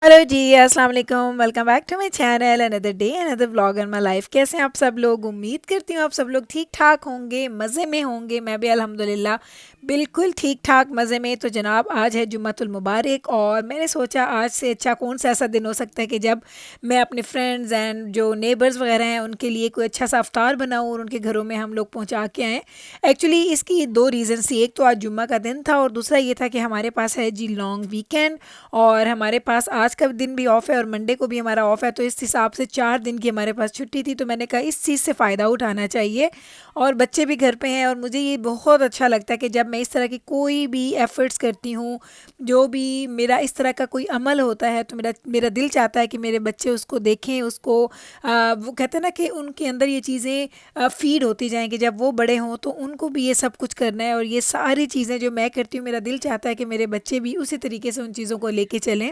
Hello ji, अस्सलाम वालेकुम। Welcome back to my channel. Another day another vlog in my life. कैसे हैं आप सब लोग? उम्मीद करती हूँ आप सब लोग ठीक ठाक होंगे, मज़े में होंगे। मैं भी अल्हम्दुलिल्लाह बिल्कुल ठीक ठाक मज़े में। तो जनाब, आज है जुम्मतुल मुबारक और मैंने सोचा आज से अच्छा कौन सा ऐसा दिन हो सकता है कि जब मैं अपने फ्रेंड्स एंड जो नेबर्स वगैरह हैं उनके लिए कोई अच्छा सा अफ्तार बनाऊँ और उनके घरों में हम लोग पहुँचा के आएँ। एक्चुअली इसकी दो रीज़न्स थी। एक तो आज जुम्मा का दिन था और दूसरा ये था कि हमारे पास है जी लॉन्ग वीकेंड और हमारे पास आज का दिन भी ऑफ है और मंडे को भी हमारा ऑफ है। तो इस हिसाब से 4 दिन की हमारे पास छुट्टी थी। तो मैंने कहा इस चीज़ से फ़ायदा उठाना चाहिए और बच्चे भी घर पे हैं और मुझे ये बहुत अच्छा लगता है कि जब मैं इस तरह की कोई भी एफ़र्ट्स करती हूँ, जो भी मेरा इस तरह का कोई अमल होता है, तो मेरा मेरा दिल चाहता है कि मेरे बच्चे उसको देखें, उसको वो कहते हैं ना कि उनके अंदर ये चीज़ें फ़ीड होती जाएँ कि जब वो बड़े हों तो उनको भी ये सब कुछ करना है। और ये सारी चीज़ें जो मैं करती हूँ, मेरा दिल चाहता है कि मेरे बच्चे भी उसी तरीके से उन चीज़ों को लेके चलें।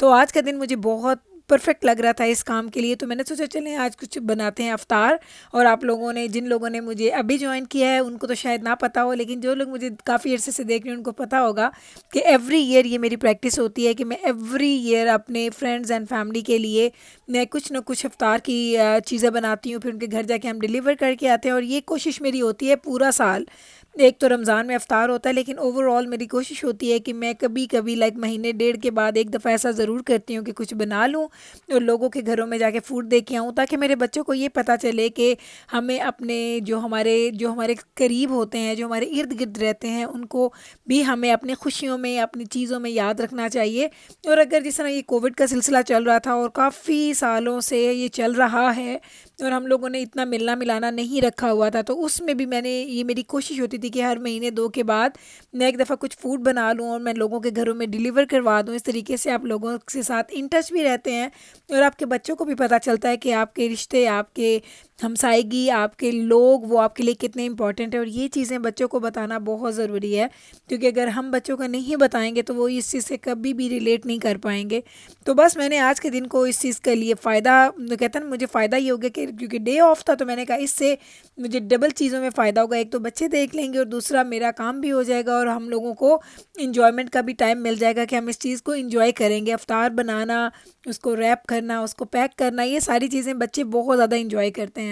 तो आज का दिन मुझे बहुत परफेक्ट लग रहा था इस काम के लिए। तो मैंने सोचा चलें आज कुछ बनाते हैं अफ्तार। और आप लोगों ने, जिन लोगों ने मुझे अभी ज्वाइन किया है उनको तो शायद ना पता हो, लेकिन जो लोग मुझे काफ़ी अरसे से देख रहे हैं उनको पता होगा कि एवरी ईयर ये मेरी प्रैक्टिस होती है कि मैं एवरी ईयर अपने फ्रेंड्स एंड फैमिली के लिए मैं कुछ ना कुछ अफ्तार की चीज़ें बनाती हूँ, फिर उनके घर जाके हम डिलीवर करके आते हैं। और ये कोशिश मेरी होती है पूरा साल। एक तो रमज़ान में अफ्तार होता है, लेकिन ओवरऑल मेरी कोशिश होती है कि मैं कभी कभी लाइक महीने डेढ़ के बाद एक दफ़ा ऐसा ज़रूर करती हूँ कि कुछ बना लूँ और लोगों के घरों में जाके फूड दे के आऊँ, ताकि मेरे बच्चों को ये पता चले कि हमें अपने जो हमारे करीब होते हैं, जो हमारे इर्द गिर्द रहते हैं, उनको भी हमें अपनी खुशियों में, अपनी चीज़ों में याद रखना चाहिए। और अगर जिस तरह ये कोविड का सिलसिला चल रहा था और काफ़ी सालों से ये चल रहा है और हम लोगों ने इतना मिलना मिलाना नहीं रखा हुआ था, तो उसमें भी मैंने, ये मेरी कोशिश होती थी कि हर महीने दो के बाद मैं एक दफ़ा कुछ फूड बना लूँ और मैं लोगों के घरों में डिलीवर करवा दूँ। इस तरीके से आप लोगों के साथ इन टच भी रहते हैं और आपके बच्चों को भी पता चलता है कि आपके रिश्ते, आपके हमसायगी, आपके लोग, वो आपके लिए कितने इंपॉर्टेंट है। और ये चीज़ें बच्चों को बताना बहुत ज़रूरी है, क्योंकि अगर हम बच्चों को नहीं बताएंगे तो वो इस चीज़ से कभी भी रिलेट नहीं कर पाएंगे। तो बस मैंने आज के दिन को इस चीज़ के लिए फ़ायदा, कहते हैं ना, मुझे फ़ायदा ये हो गया कि क्योंकि डे ऑफ था, तो मैंने कहा इससे मुझे डबल चीज़ों में फ़ायदा होगा। एक तो बच्चे देख लेंगे और दूसरा मेरा काम भी हो जाएगा और हम लोगों को इंजॉयमेंट का भी टाइम मिल जाएगा कि हम इस चीज़ को इंजॉय करेंगे। अफ्तार बनाना, उसको रैप करना, उसको पैक करना, ये सारी चीज़ें बच्चे बहुत ज़्यादा इंजॉय करते हैं।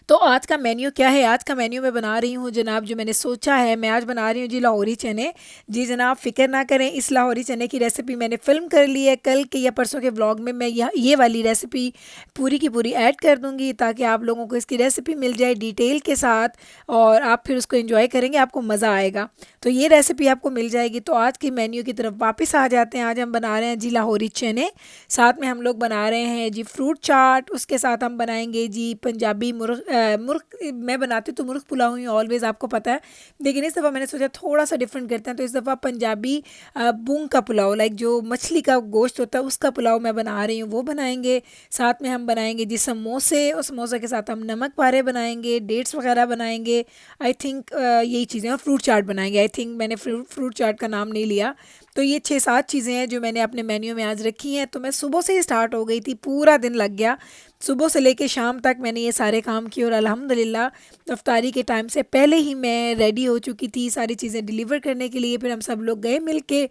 तो आज का मेन्यू क्या है? आज का मेन्यू मैं बना रही हूँ जनाब, जो मैंने सोचा है, मैं आज बना रही हूँ जी लाहौरी चने। जी जनाब, फ़िक्र ना करें, इस लाहौरी चने की रेसिपी मैंने फ़िल्म कर ली है। कल के या परसों के व्लॉग में मैं ये वाली रेसिपी पूरी की पूरी ऐड कर दूँगी, ताकि आप लोगों को इसकी रेसिपी मिल जाए डिटेल के साथ और आप फिर उसको इंजॉय करेंगे, आपको मज़ा आएगा। तो ये रेसिपी आपको मिल जाएगी। तो आज की मेन्यू की तरफ वापस आ जाते हैं। आज हम बना रहे हैं जी लाहौरी चने, साथ में हम लोग बना रहे हैं जी फ्रूट चाट, उसके साथ हम बनाएंगे जी पंजाबी मुर्ग। मैं बनाती तो मुर्ग पुलाव ही ऑलवेज़, आपको पता है, लेकिन इस दफ़ा मैंने सोचा थोड़ा सा डिफरेंट करते हैं। तो इस दफ़ा पंजाबी बूंग का पुलाव, लाइक जो मछली का गोश्त होता है उसका पुलाव मैं बना रही हूँ, वो बनाएंगे। साथ में हम बनाएंगे जी समोसे और समोसे के साथ हम नमक पारे बनाएंगे, डेट्स वगैरह बनाएंगे। आई थिंक यही चीज़ें, और फ्रूट चाट बनाएंगे। आई थिंक मैंने फ्रूट चाट का नाम नहीं लिया। तो ये 6-7 चीज़ें हैं जो मैंने अपने मेन्यू में आज रखी हैं। तो मैं सुबह से ही स्टार्ट हो गई थी, पूरा दिन लग गया। सुबह से लेके शाम तक मैंने ये सारे काम किए और अल्हम्दुलिल्लाह इफ्तारी के टाइम से पहले ही मैं रेडी हो चुकी थी सारी चीज़ें डिलीवर करने के लिए। फिर हम सब लोग गए मिल के,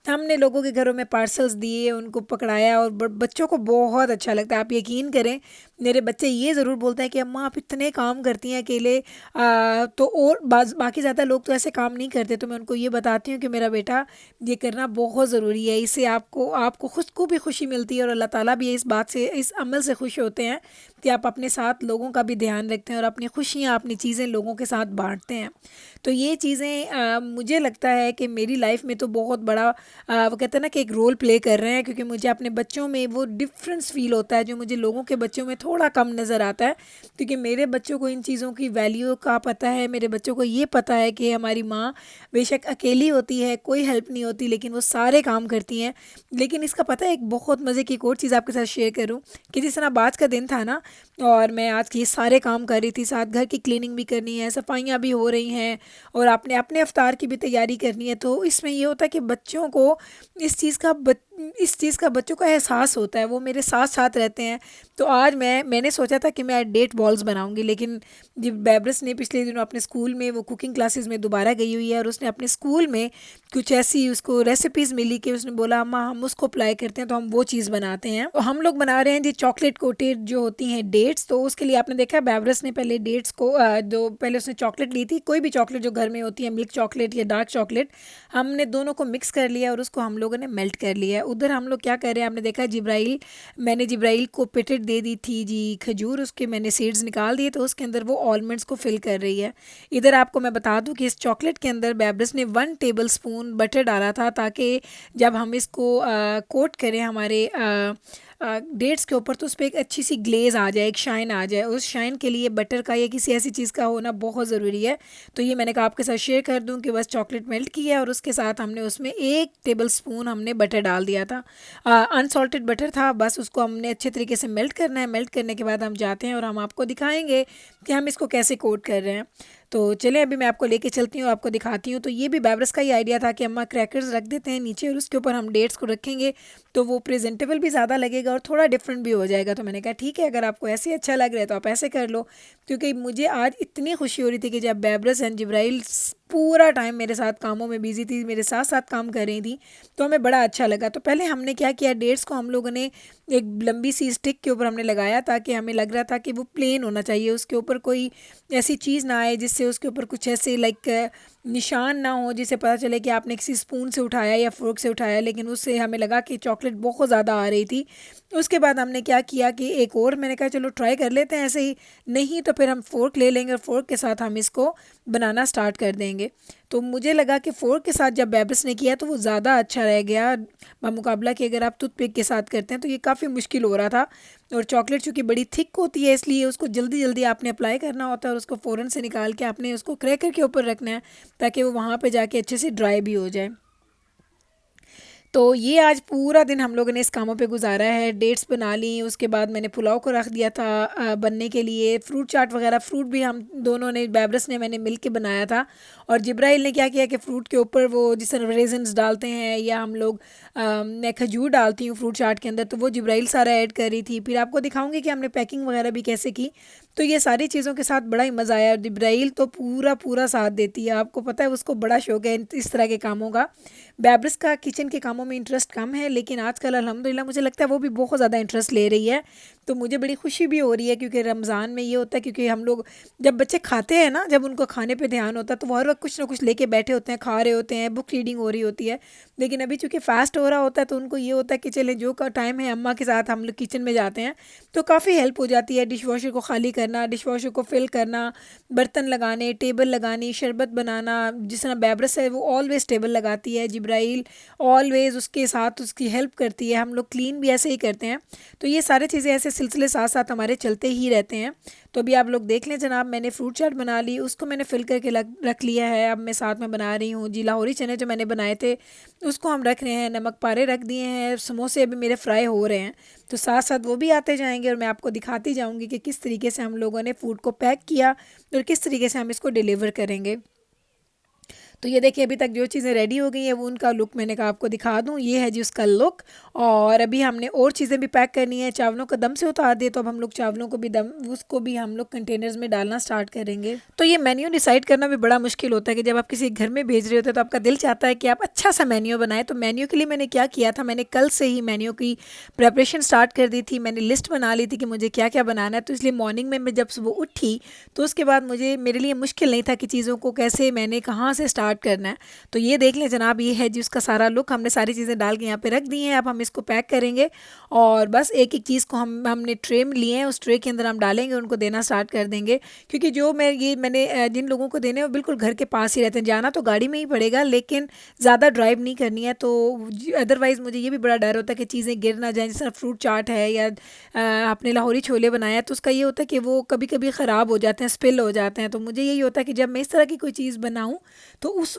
हमने लोगों के घरों में पार्सल्स दिए, उनको पकड़ाया और बच्चों को बहुत अच्छा लगता है। आप यकीन करें, मेरे बच्चे ये ज़रूर बोलते हैं कि अम्मा आप इतने काम करती हैं अकेले। तो और बाकी ज़्यादा लोग तो ऐसे काम नहीं करते। तो मैं उनको ये बताती हूँ कि मेरा बेटा, ये करना बहुत ज़रूरी है, इससे आपको आपको खुद को भी खुशी मिलती है और अल्लाह ताला भी इस बात से, इस अमल से खुश होते हैं कि आप अपने साथ लोगों का भी ध्यान रखते हैं और अपनी खुशियाँ, अपनी चीज़ें लोगों के साथ बांटते हैं। तो ये चीज़ें मुझे लगता है कि मेरी लाइफ में तो बहुत बड़ा वो कहते हैं ना कि एक रोल प्ले कर रहे हैं, क्योंकि मुझे अपने बच्चों में वो डिफरेंस फ़ील होता है जो मुझे लोगों के बच्चों में थोड़ा कम नज़र आता है। क्योंकि मेरे बच्चों को इन चीज़ों की वैल्यू का पता है, मेरे बच्चों को ये पता है कि हमारी माँ बेशक अकेली होती है, कोई हेल्प नहीं होती, लेकिन वो सारे काम करती हैं। लेकिन इसका पता है, एक बहुत मज़े की एक और चीज़ आपके साथ शेयर करूँ कि जिस तरह आज का दिन था ना, और मैं आज के ये सारे काम कर रही थी, साथ घर की क्लीनिंग भी करनी है, सफाइयाँ भी हो रही हैं और आपने अपने अफ्तार की भी तैयारी करनी है। तो इसमें ये होता है कि बच्चों को इस चीज़ का इस चीज़ का बच्चों को एहसास होता है, वो मेरे साथ साथ रहते हैं। तो आज मैंने सोचा था कि मैं डेट बॉल्स बनाऊंगी, लेकिन जब बेब्रस ने पिछले दिनों अपने स्कूल में वो कुकिंग क्लासेस में दोबारा गई हुई है और उसने अपने स्कूल में कुछ ऐसी उसको रेसिपीज़ मिली कि उसने बोला अम्मा हम उसको अप्लाई करते हैं, तो हम वो चीज़ बनाते हैं। तो हम लोग बना रहे हैं जी चॉकलेट कोटेड जो होती हैं डेट्स। तो उसके लिए आपने देखा बेब्रस ने पहले डेट्स को जो पहले उसने चॉकलेट ली थी, कोई भी चॉकलेट जो घर में होती है, मिल्क चॉकलेट या डार्क चॉकलेट, हमने दोनों को मिक्स कर लिया और उसको हम लोगों ने मेल्ट कर लिया है। उधर हम लोग क्या कर रहे हैं, आपने देखा जिब्राइल, मैंने जिब्राइल को पेटेट दे दी थी जी खजूर, उसके मैंने सीड्स निकाल दिए, तो उसके अंदर वो ऑलमंड्स को फिल कर रही है। इधर आपको मैं बता दूं कि इस चॉकलेट के अंदर बेब्रस ने 1 टेबल स्पून बटर डाला था, ताकि जब हम इसको कोट करें हमारे डेट्स के ऊपर, तो उस पर एक अच्छी सी ग्लेज़ आ जाए, एक शाइन आ जाए। उस शाइन के लिए बटर का या किसी ऐसी चीज़ का होना बहुत ज़रूरी है। तो ये मैंने कहा आपके साथ शेयर कर दूं कि बस चॉकलेट मेल्ट की है और उसके साथ हमने उसमें 1 टेबल स्पून हमने बटर डाल दिया था, अनसॉल्टेड बटर था। बस उसको हमने अच्छे तरीके से मेल्ट करना है। मेल्ट करने के बाद हम जाते हैं और हम आपको दिखाएंगे कि हम इसको कैसे कोट कर रहे हैं। तो चलिए अभी मैं आपको लेके चलती हूँ, आपको दिखाती हूँ। तो ये भी बेब्रस का ही आइडिया था कि अम्मा क्रैकर्स रख देते हैं नीचे और उसके ऊपर हम डेट्स को रखेंगे, तो वो प्रेजेंटेबल भी ज़्यादा लगेगा और थोड़ा डिफरेंट भी हो जाएगा। तो मैंने कहा ठीक है, अगर आपको ऐसे अच्छा लग रहा है तो आप ऐसे कर लो, क्योंकि मुझे आज इतनी खुशी हो रही थी कि जब बेब्रस एंड जिब्राइल पूरा टाइम मेरे साथ कामों में बिजी थी, मेरे साथ साथ काम कर रही थी, तो हमें बड़ा अच्छा लगा। तो पहले हमने क्या किया, डेट्स को हम लोगों ने एक लंबी सी स्टिक के ऊपर हमने लगाया, ताकि हमें लग रहा था कि वो प्लेन होना चाहिए, उसके ऊपर कोई ऐसी चीज़ ना आए जिससे उसके ऊपर कुछ ऐसे लाइक निशान ना हो, जिससे पता चले कि आपने किसी स्पून से उठाया या फोर्क से उठाया। लेकिन उससे हमें लगा कि चॉकलेट बहुत ज़्यादा आ रही थी। उसके बाद हमने क्या किया कि एक और मैंने कहा चलो ट्राई कर लेते हैं ऐसे ही, नहीं तो फिर हम फ़ोर्क ले लेंगे और फ़ोर्क के साथ हम इसको बनाना स्टार्ट कर देंगे। तो मुझे लगा कि फ़ोर्क के साथ जब बेब्रस ने किया तो वो ज़्यादा अच्छा रह गया बामुकाबला कि अगर आप टूथपिक के साथ करते हैं तो ये काफ़ी मुश्किल हो रहा था। और चॉकलेट चूँकि बड़ी थिक होती है, इसलिए उसको जल्दी जल्दी आपने अप्लाई करना होता है और उसको फ़ौरन से निकाल के आपने उसको क्रैकर के ऊपर रखना है, ताकि वो वहाँ पे जाके अच्छे से ड्राई भी हो जाए। तो ये आज पूरा दिन हम लोगों ने इस कामों पे गुजारा है। डेट्स बना ली, उसके बाद मैंने पुलाव को रख दिया था बनने के लिए। फ्रूट चाट वगैरह, फ्रूट भी हम दोनों ने, बेब्रस ने मैंने मिल के बनाया था। और जिब्राइल ने क्या किया कि फ़्रूट के ऊपर वो जिस तरह रेजन्स डालते हैं या हम लोग मैं खजूर डालती हूँ फ्रूट चाट के अंदर, तो वो जिब्राइल सारा ऐड कर रही थी। फिर आपको दिखाऊंगी कि हमने पैकिंग वगैरह भी कैसे की। तो ये सारी चीज़ों के साथ बड़ा ही मज़ा आया। और जिब्राइल तो पूरा पूरा साथ देती है, आपको पता है उसको बड़ा शौक है इस तरह के कामों का। बेब्रस का किचन के कामों में इंटरेस्ट कम है, लेकिन आजकल अल्हम्दुलिल्लाह मुझे लगता है वो भी बहुत ज़्यादा इंटरेस्ट ले रही है। तो मुझे बड़ी खुशी भी हो रही है, क्योंकि रमज़ान में ये होता है, क्योंकि हम लोग जब बच्चे खाते हैं ना, जब उनको खाने पे ध्यान होता है तो वो हर वक्त कुछ ना कुछ लेके बैठे होते हैं, खा रहे होते हैं, बुक रीडिंग हो रही होती है। लेकिन अभी चूँकि फ़ास्ट हो रहा होता है तो उनको ये होता है कि चलें जो का टाइम है अम्मा के साथ हम लोग किचन में जाते हैं, तो काफ़ी हेल्प हो जाती है। डिश वॉशर को खाली करना, डिश वॉशर को फिल करना, बर्तन लगाने, टेबल लगानी, शरबत बनाना। जिस तरह बेब्रस है वो ऑलवेज़ टेबल लगाती है, जिब्राइल ऑलवेज़ उसके साथ उसकी हेल्प करती है, हम लोग क्लीन भी ऐसे ही करते हैं। तो ये सारी चीज़ें ऐसे सिलसिले साथ साथ हमारे चलते ही रहते हैं। तो अभी आप लोग देख लें जनाब, मैंने फ्रूट चाट बना ली, उसको मैंने फिल करके रख लिया है। अब मैं साथ में बना रही हूँ जी लाहौरी चने जो मैंने बनाए थे, उसको हम रख रहे हैं। नमक पारे रख दिए हैं, समोसे अभी मेरे फ्राई हो रहे हैं, तो साथ साथ वो भी आते जाएंगे और मैं आपको दिखाती जाऊँगी कि किस तरीके से हम लोगों ने फ़ूड को पैक किया और किस तरीके से हम इसको डिलीवर करेंगे। तो ये देखिए अभी तक जो चीज़ें रेडी हो गई हैं वो उनका लुक मैंने कहा आपको दिखा दूँ। ये है जी उसका लुक। और अभी हमने और चीज़ें भी पैक करनी है। चावलों को दम से उतार दिए, तो अब हम लोग चावलों को भी उसको भी हम लोग कंटेनर्स में डालना स्टार्ट करेंगे। तो ये मेन्यू डिसाइड करना भी बड़ा मुश्किल होता है कि जब आप किसी घर में भेज रहे होते हैं तो आपका दिल चाहता है कि आप अच्छा सा मेन्यू बनाए। तो मेन्यू के लिए मैंने क्या किया था, मैंने कल से ही मेन्यू की प्रेपरेशन स्टार्ट कर दी थी। मैंने लिस्ट बना ली थी कि मुझे क्या क्या बनाना है। तो इसलिए मॉर्निंग में मैं जब सुबह उठी तो उसके बाद मेरे लिए मुश्किल नहीं था कि चीज़ों को कैसे मैंने कहाँ से स्टार्ट करना है। तो ये देख लें जनाब, ये है जी उसका सारा लुक। हमने सारी चीज़ें डाल के यहाँ पे रख दी हैं। अब हम इसको पैक करेंगे और बस एक एक चीज़ को हमने ट्रे में लिए हैं, उस ट्रे के अंदर हम डालेंगे, उनको देना स्टार्ट कर देंगे। क्योंकि जो मैंने जिन लोगों को देने वो बिल्कुल घर के पास ही रहते हैं। जाना तो गाड़ी में ही पड़ेगा, लेकिन ज़्यादा ड्राइव नहीं करनी है। तो अदरवाइज़ मुझे ये भी बड़ा डर होता है कि चीज़ें गिर ना जाएँ। जैसे फ्रूट चाट है या आपने लाहौरी छोले बनाया, तो उसका ये होता है कि वो कभी कभी ख़राब हो जाते हैं, स्पिल हो जाते हैं। तो मुझे यही होता है कि जब मैं इस तरह की कोई चीज़ बनाऊँ तो उस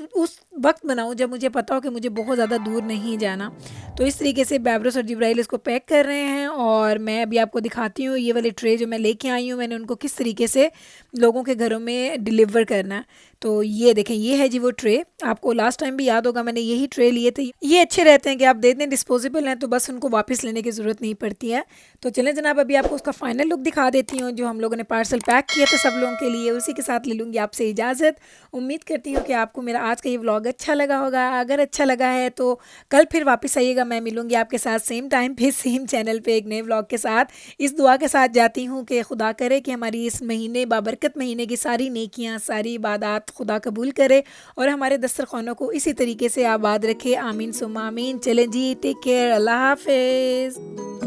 वक्त बनाऊँ जब मुझे पता हो कि मुझे बहुत ज़्यादा दूर नहीं जाना। तो इस तरीके से बेबरस और जिब्राइल इसको पैक कर रहे हैं और मैं अभी आपको दिखाती हूँ ये वाली ट्रे जो मैं लेके आई हूँ, मैंने उनको किस तरीके से लोगों के घरों में डिलीवर करना है। तो ये देखें, ये है जी वो ट्रे। आपको लास्ट टाइम भी याद होगा मैंने यही ट्रे लिए थे। ये अच्छे रहते हैं कि आप दे दें, डिस्पोजेबल हैं, तो बस उनको वापस लेने की ज़रूरत नहीं पड़ती है। तो चलें जनाब, अभी आपको उसका फाइनल लुक दिखा देती हूँ जो हम लोगों ने पार्सल पैक किया था सब लोगों के लिए। उसी के साथ ले लूँगी आपसे इजाज़त। उम्मीद करती हूँ कि आपको मेरा आज का ये व्लॉग अच्छा लगा होगा। अगर अच्छा लगा है तो कल फिर वापस आइएगा, मैं मिलूँगी आपके साथ सेम टाइम पे सेम चैनल पे एक नए व्लॉग के साथ। इस दुआ के साथ जाती हूँ कि खुदा करे कि हमारी इस महीने बाबरकत महीने की सारी नेकियां, सारी इबादत खुदा कबूल करे और हमारे दस्तरखानों को इसी तरीके से आबाद रखे। आमीन सुम्मा आमीन। चलें जी, टेक केयर, अल्लाह हाफिज़।